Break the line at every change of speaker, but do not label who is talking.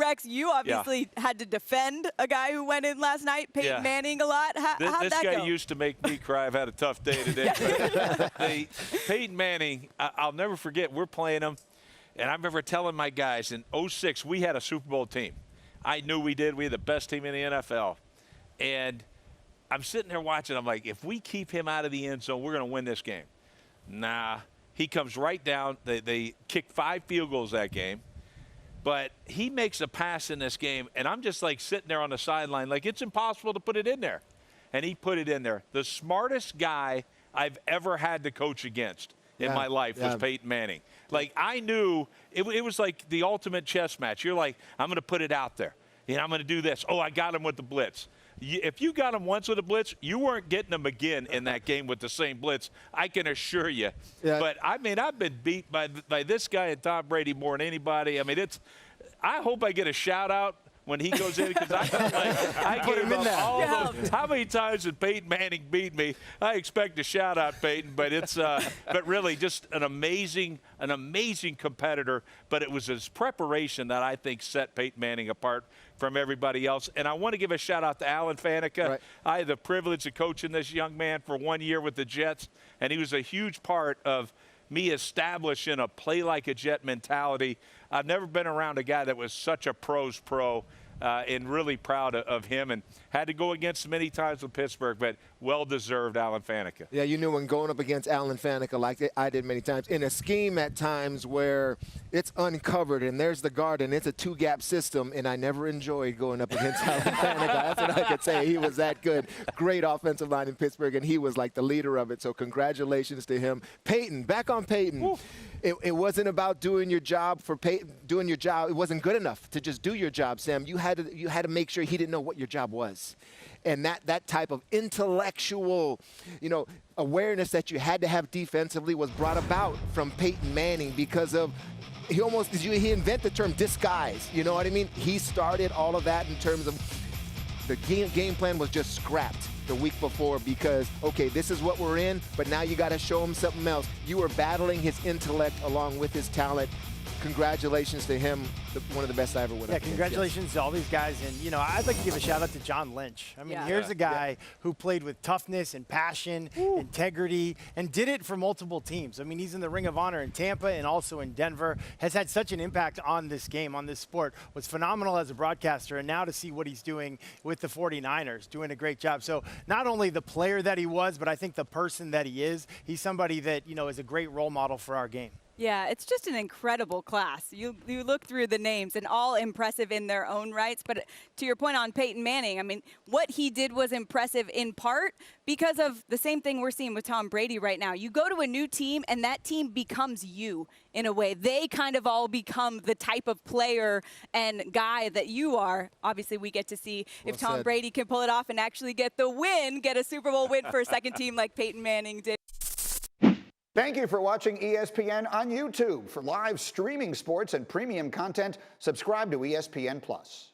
Rex, you obviously had to defend a guy who went in last night, Peyton Manning, a lot. How'd that go?
This guy used to make me cry. I've had a tough day today. Peyton Manning, I'll never forget, we're playing him. And I remember telling my guys, in '06, we had a Super Bowl team. I knew we did. We had the best team in the NFL. And I'm sitting there watching. I'm like, if we keep him out of the end zone, we're going to win this game. Nah. He comes right down. They kicked 5 field goals that game. But he makes a pass in this game, and I'm just like sitting there on the sideline like it's impossible to put it in there. And he put it in there. The smartest guy I've ever had to coach against in my life was Peyton Manning. Like, I knew it was like the ultimate chess match. You're like, I'm going to put it out there. You know, I'm going to do this. Oh, I got him with the blitz. If you got him once with a blitz, you weren't getting him again in that game with the same blitz. I can assure you. Yeah. But, I mean, I've been beat by this guy and Tom Brady more than anybody. I mean, I hope I get a shout-out when he goes in, because I gave him all those. How many times did Peyton Manning beat me? I expect a shout out, Peyton, but it's but really just an amazing competitor. But it was his preparation that I think set Peyton Manning apart from everybody else. And I want to give a shout out to Alan Faneca. Right. I had the privilege of coaching this young man for 1 year with the Jets, and he was a huge part of me establishing a play like a Jet mentality. I've never been around a guy that was such a pro's pro, and really proud of him, and had to go against him many times with Pittsburgh, but well-deserved Alan Faneca.
Yeah, you knew when going up against Alan Faneca, like I did many times, in a scheme at times where it's uncovered and there's the guard and it's a 2-gap system, and I never enjoyed going up against Alan Faneca. That's what I could say. He was that good. Great offensive line in Pittsburgh, and he was like the leader of it, so congratulations to him. Peyton, back on Peyton. It wasn't about doing your job for Peyton, doing your job. It wasn't good enough to just do your job, Sam. You had to make sure he didn't know what your job was. And that type of intellectual, awareness that you had to have defensively was brought about from Peyton Manning because of he invented the term disguise. You know what I mean? He started all of that in terms of the game plan was just scrapped the week before because, okay, this is what we're in, but now you got to show him something else. You were battling his intellect along with his talent. Congratulations to him, one of the best I ever would have.
Yeah, congratulations to all these guys. And, I'd like to give a shout out to John Lynch. I mean, here's a guy who played with toughness and passion, integrity, and did it for multiple teams. I mean, he's in the Ring of Honor in Tampa and also in Denver, has had such an impact on this game, on this sport, was phenomenal as a broadcaster, and now to see what he's doing with the 49ers, doing a great job. So not only the player that he was, but I think the person that he is, he's somebody that, is a great role model for our game.
Yeah, it's just an incredible class. You look through the names, and all impressive in their own rights. But to your point on Peyton Manning, I mean, what he did was impressive in part because of the same thing we're seeing with Tom Brady right now. You go to a new team, and that team becomes you in a way. They kind of all become the type of player and guy that you are. Obviously, we get to see if Tom Brady can pull it off and actually get the win, get a Super Bowl win for a second team like Peyton Manning did.
Thank you for watching ESPN on YouTube. For live streaming sports and premium content, subscribe to ESPN+.